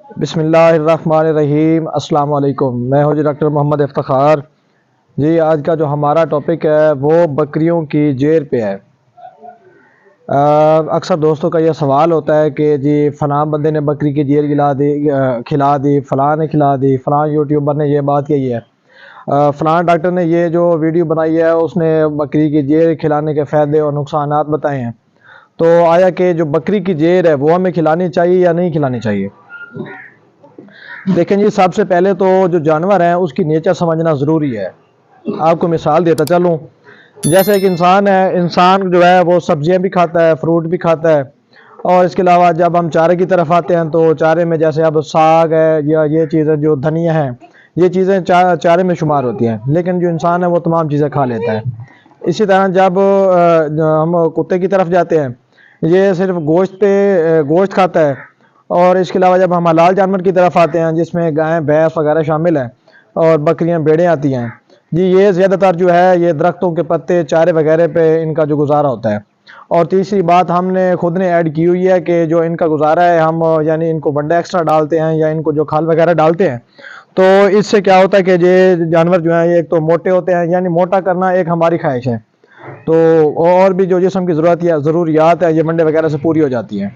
بسم اللہ الرحمن الرحیم۔ السلام علیکم، میں ہوں ڈاکٹر محمد افتخار جی۔ آج کا جو ہمارا ٹاپک ہے وہ بکریوں کی جیر پہ ہے۔ اکثر دوستوں کا یہ سوال ہوتا ہے کہ جی فلاں بندے نے بکری کی جیر کھلا دی، فلاں نے کھلا دی، فلاں یوٹیوبر نے یہ بات کہی ہے، فلاں ڈاکٹر نے یہ جو ویڈیو بنائی ہے اس نے بکری کی جیر کھلانے کے فائدے اور نقصانات بتائے ہیں۔ تو آیا کہ جو بکری کی جیر ہے وہ ہمیں کھلانی چاہیے یا نہیں کھلانی چاہیے؟ دیکھیں جی، سب سے پہلے تو جو جانور ہیں اس کی نیچر سمجھنا ضروری ہے۔ آپ کو مثال دیتا چلوں، جیسے ایک انسان ہے، انسان جو ہے وہ سبزیاں بھی کھاتا ہے، فروٹ بھی کھاتا ہے، اور اس کے علاوہ جب ہم چارے کی طرف آتے ہیں تو چارے میں جیسے اب ساگ ہے یا یہ چیزیں جو دھنیا ہیں، یہ چیزیں چارے میں شمار ہوتی ہیں، لیکن جو انسان ہے وہ تمام چیزیں کھا لیتا ہے۔ اسی طرح جب ہم کتے کی طرف جاتے ہیں، یہ صرف گوشت کھاتا ہے، اور اس کے علاوہ جب ہم حلال جانور کی طرف آتے ہیں جس میں گائیں بھینس وغیرہ شامل ہیں اور بکریاں بھیڑیں آتی ہیں، جی یہ زیادہ تر جو ہے یہ درختوں کے پتے چارے وغیرہ پہ ان کا جو گزارا ہوتا ہے۔ اور تیسری بات ہم نے خود نے ایڈ کی ہوئی ہے کہ جو ان کا گزارا ہے، ہم یعنی ان کو ونڈا ایکسٹرا ڈالتے ہیں یا ان کو جو کھال وغیرہ ڈالتے ہیں، تو اس سے کیا ہوتا ہے کہ یہ جانور جو ہیں یہ ایک تو موٹے ہوتے ہیں، یعنی موٹا کرنا ایک ہماری خواہش ہے، تو اور بھی جو جسم کی ضروریات ہے یہ ونڈے وغیرہ سے پوری ہو جاتی ہیں۔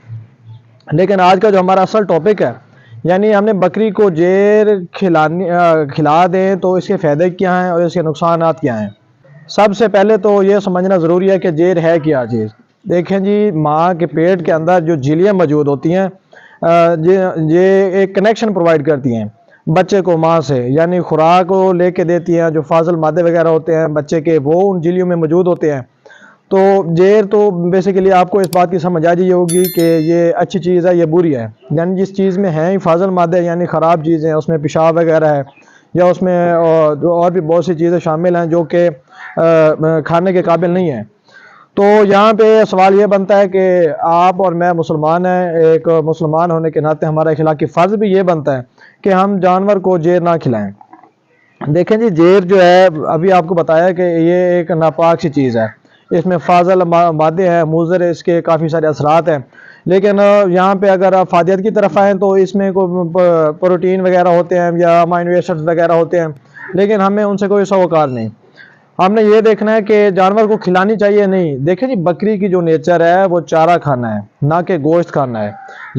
لیکن آج کا جو ہمارا اصل ٹاپک ہے، یعنی ہم نے بکری کو جیر کھلا دیں تو اس کے فائدے کیا ہیں اور اس کے نقصانات کیا ہیں۔ سب سے پہلے تو یہ سمجھنا ضروری ہے کہ جیر ہے کیا چیز۔ دیکھیں جی، ماں کے پیٹ کے اندر جو جھلیاں موجود ہوتی ہیں، یہ ایک کنیکشن پرووائڈ کرتی ہیں بچے کو ماں سے، یعنی خوراک کو لے کے دیتی ہیں، جو فاضل مادے وغیرہ ہوتے ہیں بچے کے وہ ان جھلیوں میں موجود ہوتے ہیں۔ تو جیر تو بیسیکلی آپ کو اس بات کی سمجھ آ جائی ہوگی کہ یہ اچھی چیز ہے، یہ بری ہے، یعنی جس چیز میں ہیں فاضل مادے یعنی خراب چیزیں، اس میں پیشاب وغیرہ ہے یا اس میں اور بھی بہت سی چیزیں شامل ہیں جو کہ کھانے کے قابل نہیں ہیں۔ تو یہاں پہ سوال یہ بنتا ہے کہ آپ اور میں مسلمان ہیں، ایک مسلمان ہونے کے ناطے ہمارا اخلاقی فرض بھی یہ بنتا ہے کہ ہم جانور کو جیر نہ کھلائیں۔ دیکھیں جی، جیر جو ہے ابھی آپ کو بتایا کہ یہ ایک ناپاک سی چیز ہے، اس میں فاضل مادے ہیں، مضر اس کے کافی سارے اثرات ہیں، لیکن یہاں پہ اگر آپ فادیت کی طرف آئیں تو اس میں کوئی پروٹین وغیرہ ہوتے ہیں یا امائنو ایسڈ وغیرہ ہوتے ہیں، لیکن ہمیں ان سے کوئی سروکار نہیں۔ ہم نے یہ دیکھنا ہے کہ جانور کو کھلانی چاہیے نہیں۔ دیکھیں جی، بکری کی جو نیچر ہے وہ چارہ کھانا ہے، نہ کہ گوشت کھانا ہے۔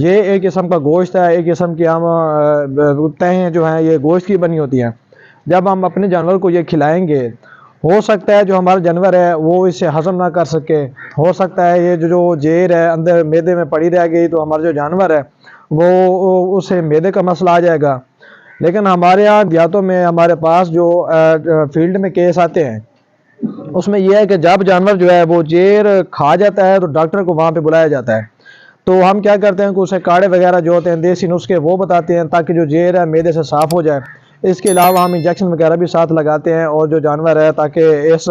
یہ ایک قسم کا گوشت ہے، ایک قسم کی ہم تہیں جو ہیں یہ گوشت کی بنی ہوتی ہیں۔ جب ہم اپنے جانور کو یہ کھلائیں گے، ہو سکتا ہے جو ہمارا جانور ہے وہ اسے ہضم نہ کر سکے، ہو سکتا ہے یہ جو جیر ہے اندر معدے میں پڑی رہ گئی تو ہمارا جو جانور ہے وہ اسے معدے کا مسئلہ آ جائے گا۔ لیکن ہمارے یہاں دیہاتوں میں ہمارے پاس جو فیلڈ میں کیس آتے ہیں، اس میں یہ ہے کہ جب جانور جو ہے وہ جیر کھا جاتا ہے تو ڈاکٹر کو وہاں پہ بلایا جاتا ہے۔ تو ہم کیا کرتے ہیں کہ اسے کاڑے وغیرہ جو ہوتے ہیں دیسی نسخے وہ بتاتے ہیں تاکہ جو جیر ہے معدے سے صاف ہو جائے۔ اس کے علاوہ ہم انجیکشن وغیرہ بھی ساتھ لگاتے ہیں اور جو جانور ہے تاکہ اس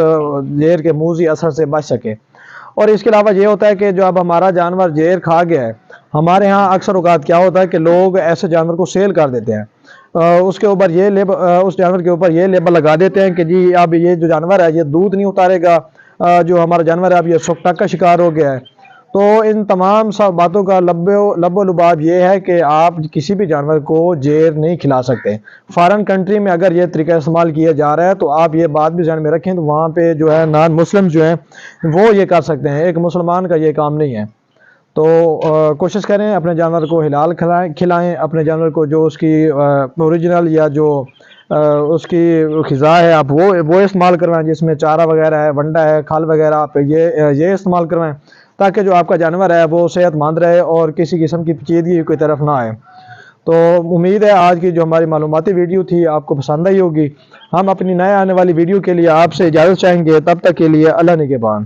زہر کے موذی اثر سے بچ سکے۔ اور اس کے علاوہ یہ ہوتا ہے کہ جو اب ہمارا جانور زہر کھا گیا ہے، ہمارے ہاں اکثر اوقات کیا ہوتا ہے کہ لوگ ایسے جانور کو سیل کر دیتے ہیں، اس جانور کے اوپر یہ لیبل لگا دیتے ہیں کہ جی اب یہ جو جانور ہے یہ دودھ نہیں اتارے گا، جو ہمارا جانور ہے اب یہ سکٹا کا شکار ہو گیا ہے۔ تو ان تمام سب باتوں کا لب و لباب یہ ہے کہ آپ کسی بھی جانور کو جیر نہیں کھلا سکتے۔ فارن کنٹری میں اگر یہ طریقہ استعمال کیا جا رہا ہے تو آپ یہ بات بھی ذہن میں رکھیں، تو وہاں پہ جو ہے نان مسلم جو ہیں وہ یہ کر سکتے ہیں، ایک مسلمان کا یہ کام نہیں ہے۔ تو کوشش کریں اپنے جانور کو حلال کھلائیں، اپنے جانور کو جو اس کی اوریجنل یا جو اس کی غذا ہے آپ وہ استعمال کروائیں، جس میں چارہ وغیرہ ہے، ونڈا ہے، کھال وغیرہ آپ یہ استعمال کروائیں تاکہ جو آپ کا جانور ہے وہ صحت مند رہے اور کسی قسم کی پیچیدگی کی طرف نہ آئے۔ تو امید ہے آج کی جو ہماری معلوماتی ویڈیو تھی آپ کو پسند آئی ہوگی۔ ہم اپنی نئے آنے والی ویڈیو کے لیے آپ سے اجازت چاہیں گے، تب تک کے لیے اللہ نگہبان۔